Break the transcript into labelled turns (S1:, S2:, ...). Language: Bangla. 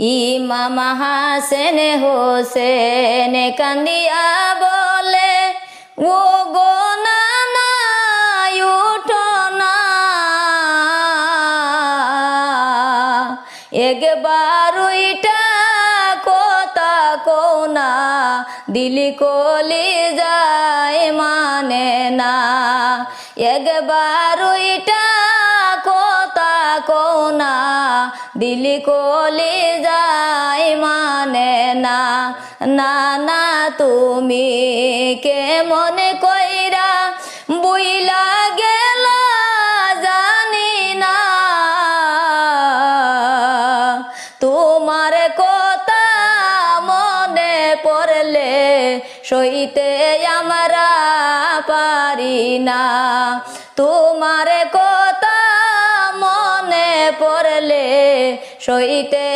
S1: ইমাম হাসেন হোসেন কান্দিয়া বলে, ও গো নানা উঠো না, একবার ওইটা কথা কোনা, দিলি কলি যায় মানে না, একবার ওইটা কথা কোনা, দিলি কলি যায় মানে না। নানা তুমি কেমন কইরা বুইলা গেল জানি না, তোমার কথা মনে পড়লে সইতে আমরা পারি না, তোমার কথা মনে পড়লে সইতে